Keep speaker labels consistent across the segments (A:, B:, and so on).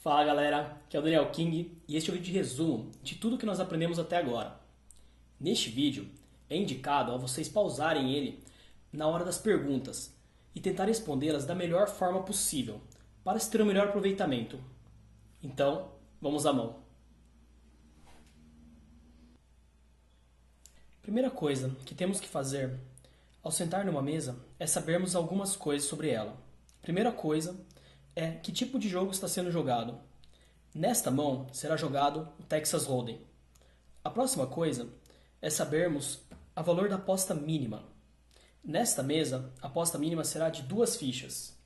A: Fala galera, aqui é o Daniel King e este é o vídeo de resumo de tudo que nós aprendemos até agora. Neste vídeo é indicado a vocês pausarem ele na hora das perguntas e tentar respondê-las da melhor forma possível para se ter um melhor aproveitamento. Então, vamos à mão. Primeira coisa que temos que fazer ao sentar numa mesa é sabermos algumas coisas sobre ela. Primeira coisa é que tipo de jogo está sendo jogado. Nesta mão será jogado o Texas Hold'em. A próxima coisa é sabermos o valor da aposta mínima. Nesta mesa, a aposta mínima será de 2 fichas.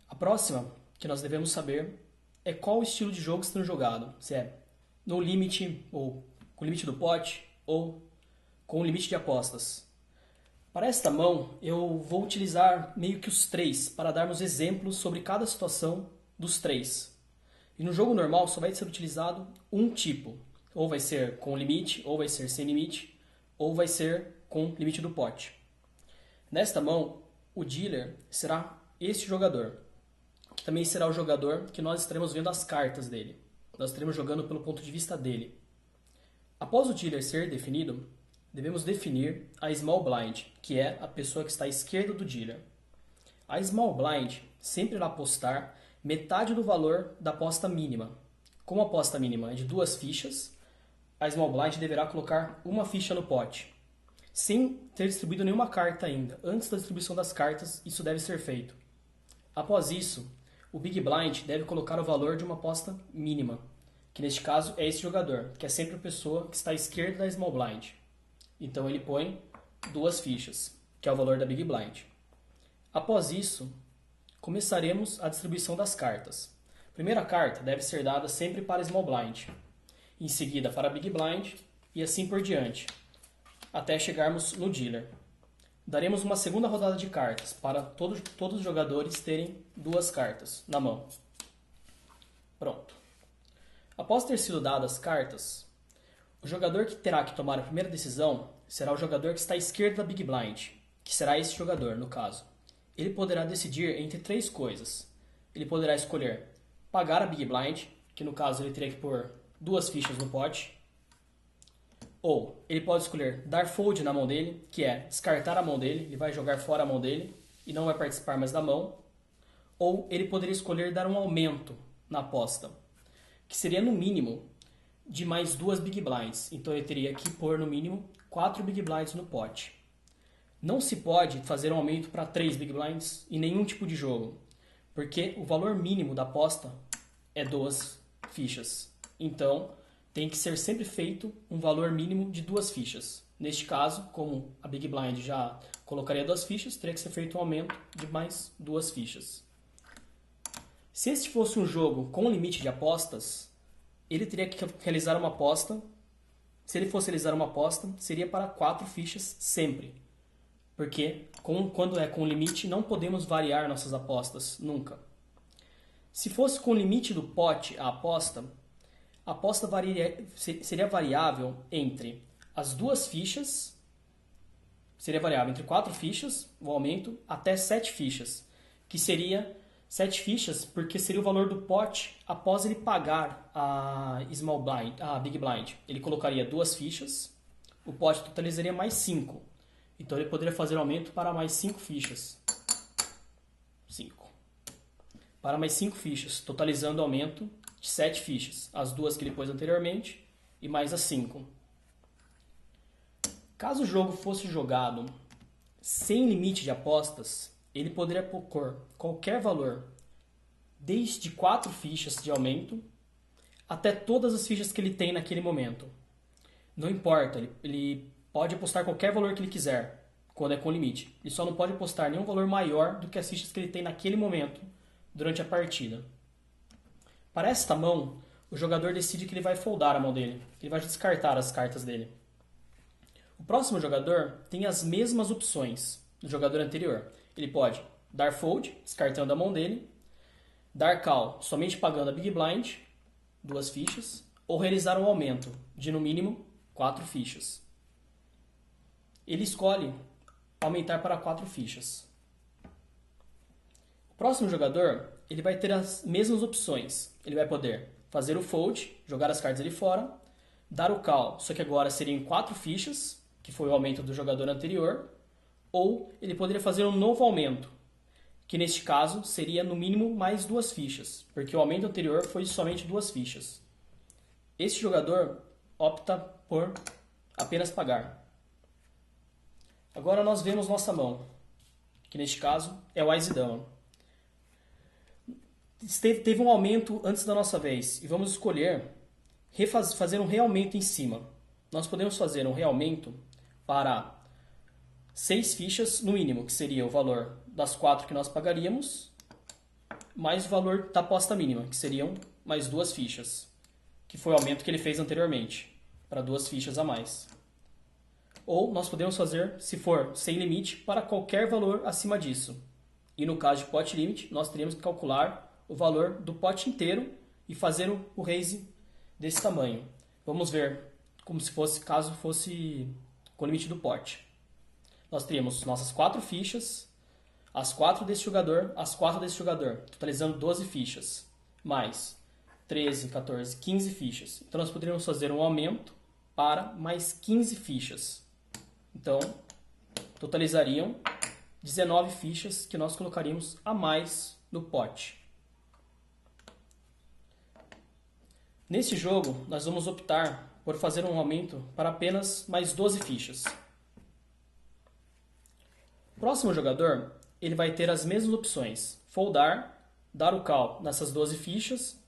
A: A próxima que nós devemos saber é qual o estilo de jogo está sendo jogado. Se é no limite, ou com o limite do pote, ou com o limite de apostas. Para esta mão, eu vou utilizar meio que os 3 para darmos exemplos sobre cada situação dos 3. E no jogo normal só vai ser utilizado um tipo. Ou vai ser com limite, ou vai ser sem limite, ou vai ser com limite do pote. Nesta mão, o dealer será este jogador, que também será o jogador que nós estaremos vendo as cartas dele. Nós estaremos jogando pelo ponto de vista dele. Após o dealer ser definido, devemos definir a Small Blind, que é a pessoa que está à esquerda do dealer. A Small Blind sempre irá apostar metade do valor da aposta mínima. Como a aposta mínima é de 2 fichas, a Small Blind deverá colocar uma ficha no pote, sem ter distribuído nenhuma carta ainda. Antes da distribuição das cartas, isso deve ser feito. Após isso, o Big Blind deve colocar o valor de uma aposta mínima, que neste caso é esse jogador, que é sempre a pessoa que está à esquerda da Small Blind. Então ele põe 2 fichas, que é o valor da Big Blind. Após isso, começaremos a distribuição das cartas. A primeira carta deve ser dada sempre para a Small Blind, em seguida para a Big Blind e assim por diante, até chegarmos no dealer. Daremos uma segunda rodada de cartas para todos os jogadores terem 2 cartas na mão. Pronto. Após ter sido dadas as cartas, o jogador que terá que tomar a primeira decisão será o jogador que está à esquerda da Big Blind, que será esse jogador, no caso. Ele poderá decidir entre 3 coisas. Ele poderá escolher pagar a Big Blind, que no caso ele teria que pôr 2 fichas no pote. Ou ele pode escolher dar fold na mão dele, que é descartar a mão dele, ele vai jogar fora a mão dele e não vai participar mais da mão. Ou ele poderia escolher dar um aumento na aposta, que seria no mínimo de mais 2 Big Blinds. Então ele teria que pôr no mínimo 4 Big Blinds no pote. Não se pode fazer um aumento para 3 Big Blinds em nenhum tipo de jogo, porque o valor mínimo da aposta é 2 fichas. Então tem que ser sempre feito um valor mínimo de 2 fichas. Neste caso, como a Big Blind já colocaria 2 fichas, teria que ser feito um aumento de mais 2 fichas. Se este fosse um jogo com limite de apostas, ele teria que realizar uma aposta. Se ele fosse realizar uma aposta, seria para 4 fichas sempre. Porque quando é com limite, não podemos variar nossas apostas, nunca. Se fosse com limite do pote a aposta seria variável entre as 2 fichas, seria variável entre 4 fichas, o aumento, até 7 fichas, que seria 7 fichas, porque seria o valor do pote após ele pagar a Small Blind, a Big Blind. Ele colocaria 2 fichas, o pote totalizaria mais 5. Então ele poderia fazer aumento para mais 5 fichas. 5. Para mais 5 fichas, totalizando o aumento de 7 fichas. As 2 que ele pôs anteriormente e mais as 5. Caso o jogo fosse jogado sem limite de apostas, ele poderia pôr qualquer valor, desde 4 fichas de aumento até todas as fichas que ele tem naquele momento. Não importa, ele pode apostar qualquer valor que ele quiser, quando é com limite. Ele só não pode apostar nenhum valor maior do que as fichas que ele tem naquele momento, durante a partida. Para esta mão, o jogador decide que ele vai foldar a mão dele, ele vai descartar as cartas dele. O próximo jogador tem as mesmas opções do jogador anterior. Ele pode dar fold, descartando a mão dele, dar call, somente pagando a Big Blind, 2 fichas, ou realizar um aumento de no mínimo 4 fichas. Ele escolhe aumentar para 4 fichas. O próximo jogador ele vai ter as mesmas opções. Ele vai poder fazer o fold, jogar as cartas ali fora, dar o call, só que agora seriam 4 fichas, que foi o aumento do jogador anterior, ou ele poderia fazer um novo aumento, que neste caso seria no mínimo mais 2 fichas, porque o aumento anterior foi somente 2 fichas. Este jogador opta por apenas pagar. Agora nós vemos nossa mão, que neste caso é o Ás e Dama. Teve um aumento antes da nossa vez e vamos escolher fazer um realmente em cima. Nós podemos fazer um realmente para 6 fichas no mínimo, que seria o valor das 4 que nós pagaríamos, mais o valor da aposta mínima, que seriam mais 2 fichas, que foi o aumento que ele fez anteriormente, para 2 fichas a mais. Ou nós podemos fazer, se for sem limite, para qualquer valor acima disso. E no caso de pot limit, nós teríamos que calcular o valor do pote inteiro e fazer o raise desse tamanho. Vamos ver como se fosse, caso fosse com o limite do pote. Nós teríamos nossas 4 fichas, as 4 desse jogador, as 4 desse jogador, totalizando 12 fichas, mais 13, 14, 15 fichas. Então nós poderíamos fazer um aumento para mais 15 fichas. Então, totalizariam 19 fichas que nós colocaríamos a mais no pote. Nesse jogo, nós vamos optar por fazer um aumento para apenas mais 12 fichas. O próximo jogador, ele vai ter as mesmas opções: foldar, dar o call nessas 12 fichas,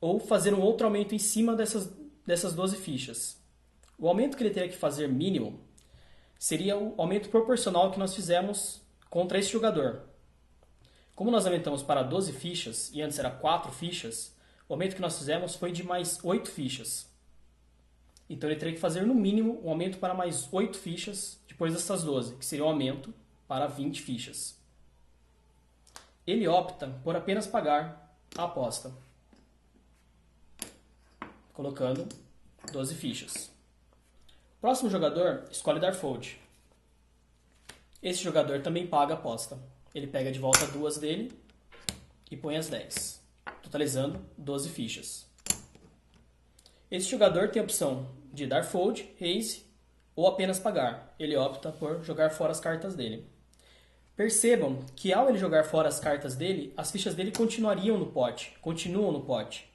A: ou fazer um outro aumento em cima dessas 12 fichas. O aumento que ele teria que fazer mínimo seria o aumento proporcional que nós fizemos contra esse jogador. Como nós aumentamos para 12 fichas, e antes era 4 fichas, o aumento que nós fizemos foi de mais 8 fichas. Então ele teria que fazer no mínimo um aumento para mais 8 fichas depois dessas 12, que seria um aumento para 20 fichas. Ele opta por apenas pagar a aposta, colocando 12 fichas. O próximo jogador escolhe dar fold. Esse jogador também paga a aposta. Ele pega de volta 2 dele e põe as 10, totalizando 12 fichas. Esse jogador tem a opção de dar fold, raise ou apenas pagar. Ele opta por jogar fora as cartas dele. Percebam que ao ele jogar fora as cartas dele, as fichas dele continuam no pote.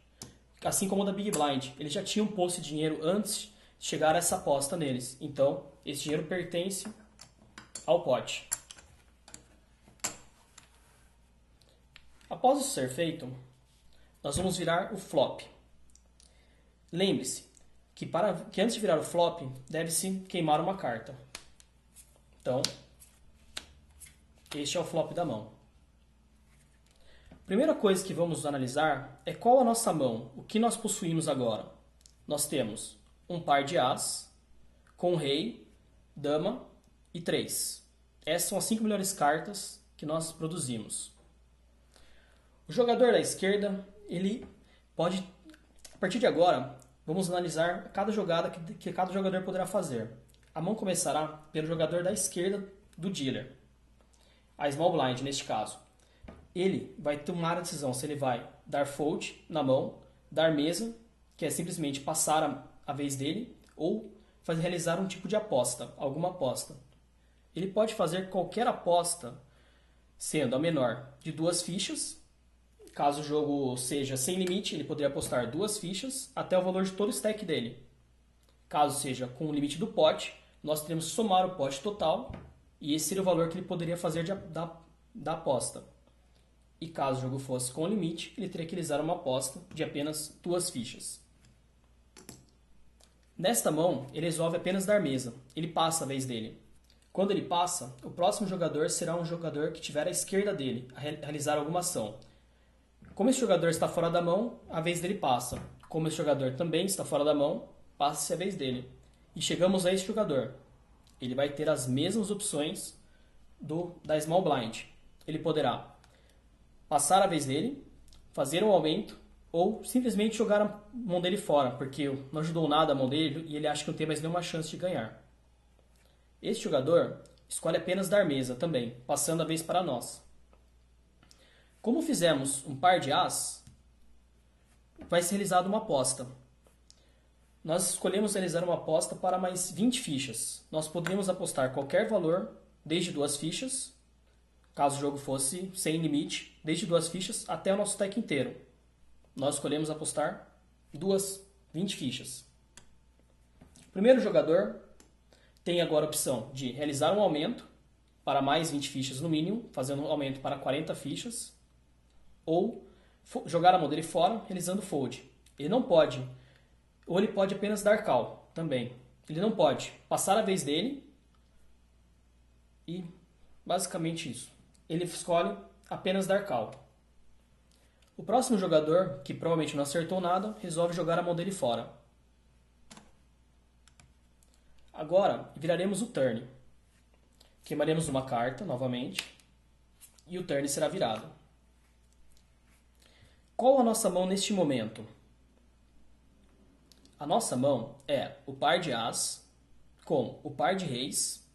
A: Assim como o da Big Blind. Eles já tinham posto dinheiro antes de chegar a essa aposta neles. Então, esse dinheiro pertence ao pote. Após isso ser feito, nós vamos virar o flop. Lembre-se que antes de virar o flop, deve-se queimar uma carta. Então, este é o flop da mão. A primeira coisa que vamos analisar é qual a nossa mão, o que nós possuímos agora. Nós temos um par de as, com rei, dama e 3. Essas são as 5 melhores cartas que nós produzimos. O jogador da esquerda, ele pode, a partir de agora, vamos analisar cada jogada que cada jogador poderá fazer. A mão começará pelo jogador da esquerda do dealer, a small blind neste caso. Ele vai tomar a decisão se ele vai dar fold na mão, dar mesa, que é simplesmente passar a vez dele, ou realizar um tipo de aposta, alguma aposta. Ele pode fazer qualquer aposta, sendo a menor de 2 fichas. Caso o jogo seja sem limite, ele poderia apostar 2 fichas até o valor de todo o stack dele. Caso seja com o limite do pote, nós teremos que somar o pote total e esse seria o valor que ele poderia fazer da aposta. E caso o jogo fosse com limite, ele teria que realizar uma aposta de apenas 2 fichas. Nesta mão, ele resolve apenas dar mesa. Ele passa a vez dele. Quando ele passa, o próximo jogador será um jogador que tiver à esquerda dele a realizar alguma ação. Como esse jogador está fora da mão, a vez dele passa. Como esse jogador também está fora da mão, passa-se a vez dele. E chegamos a esse jogador. Ele vai ter as mesmas opções da Small Blind. Ele poderá passar a vez dele, fazer um aumento, ou simplesmente jogar a mão dele fora, porque não ajudou nada a mão dele e ele acha que não tem mais nenhuma chance de ganhar. Este jogador escolhe apenas dar mesa também, passando a vez para nós. Como fizemos um par de as, vai ser realizada uma aposta. Nós escolhemos realizar uma aposta para mais 20 fichas. Nós poderíamos apostar qualquer valor, desde 2 fichas, caso o jogo fosse sem limite, desde 2 fichas até o nosso deck inteiro. Nós escolhemos apostar 20 fichas. O primeiro jogador tem agora a opção de realizar um aumento para mais 20 fichas no mínimo, fazendo um aumento para 40 fichas, ou jogar a mão dele fora, realizando fold. Ele não pode, ou ele pode apenas dar call também. Ele não pode passar a vez dele e basicamente isso. Ele escolhe apenas dar call. O próximo jogador, que provavelmente não acertou nada, resolve jogar a mão dele fora. Agora, viraremos o turn. Queimaremos uma carta, novamente, e o turn será virado. Qual a nossa mão neste momento? A nossa mão é o par de as, com o par de reis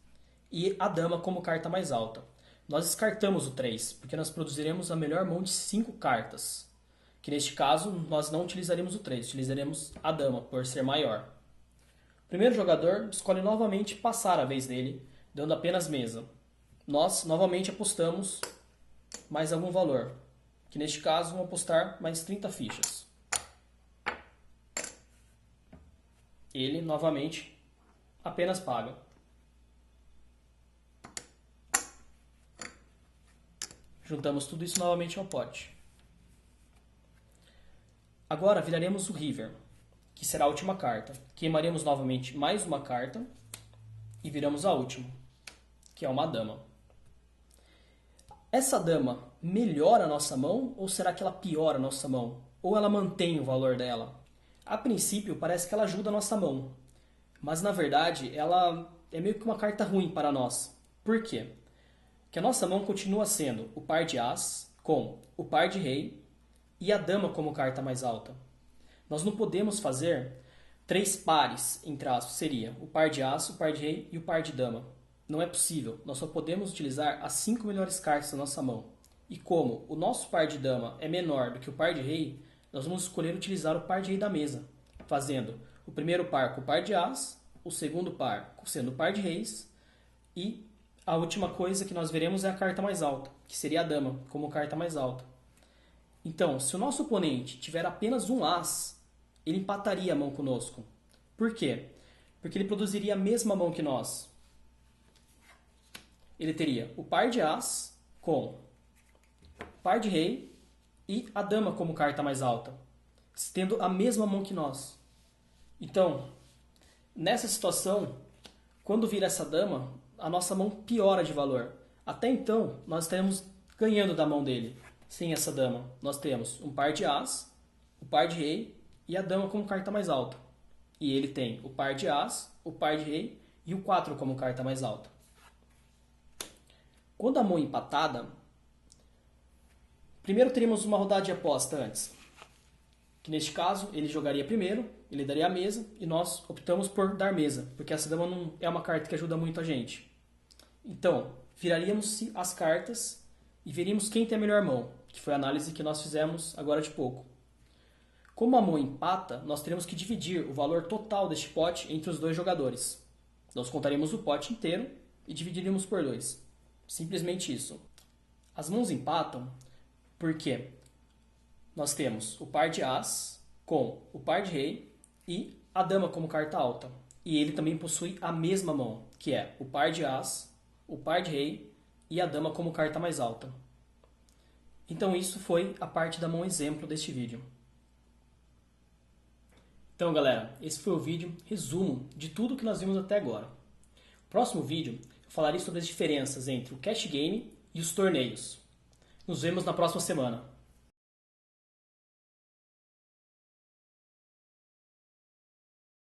A: e a dama como carta mais alta. Nós descartamos o 3, porque nós produziremos a melhor mão de 5 cartas. Que neste caso, nós não utilizaremos o 3, utilizaremos a dama, por ser maior. O primeiro jogador escolhe novamente passar a vez dele, dando apenas mesa. Nós novamente apostamos mais algum valor, que neste caso vamos apostar mais 30 fichas. Ele novamente apenas paga. Juntamos tudo isso novamente ao pote. Agora viraremos o river, que será a última carta. Queimaremos novamente mais uma carta e viramos a última, que é uma dama. Essa dama melhora a nossa mão ou será que ela piora a nossa mão? Ou ela mantém o valor dela? A princípio parece que ela ajuda a nossa mão, mas na verdade ela é meio que uma carta ruim para nós. Por quê? Porque a nossa mão continua sendo o par de as com o par de rei e a dama como carta mais alta. Nós não podemos fazer 3 pares, em traços, seria o par de as, o par de rei e o par de dama. Não é possível, nós só podemos utilizar as 5 melhores cartas da nossa mão. E como o nosso par de dama é menor do que o par de rei, nós vamos escolher utilizar o par de rei da mesa, fazendo o primeiro par com o par de as, o segundo par sendo o par de reis, e a última coisa que nós veremos é a carta mais alta, que seria a dama, como carta mais alta. Então, se o nosso oponente tiver apenas um as, ele empataria a mão conosco. Por quê? Porque ele produziria a mesma mão que nós. Ele teria o par de as com o par de rei e a dama como carta mais alta, tendo a mesma mão que nós. Então, nessa situação, quando vira essa dama, a nossa mão piora de valor. Até então, nós estaremos ganhando da mão dele. Sem essa dama, nós temos um par de as, o par de rei e a dama como carta mais alta. E ele tem o par de as, o par de rei e o 4 como carta mais alta. Quando a mão é empatada, primeiro teríamos uma rodada de aposta antes. Que neste caso, ele jogaria primeiro, ele daria a mesa e nós optamos por dar mesa, porque essa dama não é uma carta que ajuda muito a gente. Então, viraríamos as cartas e veríamos quem tem a melhor mão, que foi a análise que nós fizemos agora de pouco. Como a mão empata, nós teremos que dividir o valor total deste pote entre os dois jogadores. Nós contaremos o pote inteiro e dividiríamos por 2. Simplesmente isso. As mãos empatam porque nós temos o par de as com o par de rei e a dama como carta alta. E ele também possui a mesma mão, que é o par de as, o par de rei e a dama como carta mais alta. Então isso foi a parte da mão exemplo deste vídeo. Então galera, esse foi o vídeo resumo de tudo que nós vimos até agora. No próximo vídeo eu falarei sobre as diferenças entre o cash game e os torneios. Nos vemos na próxima semana.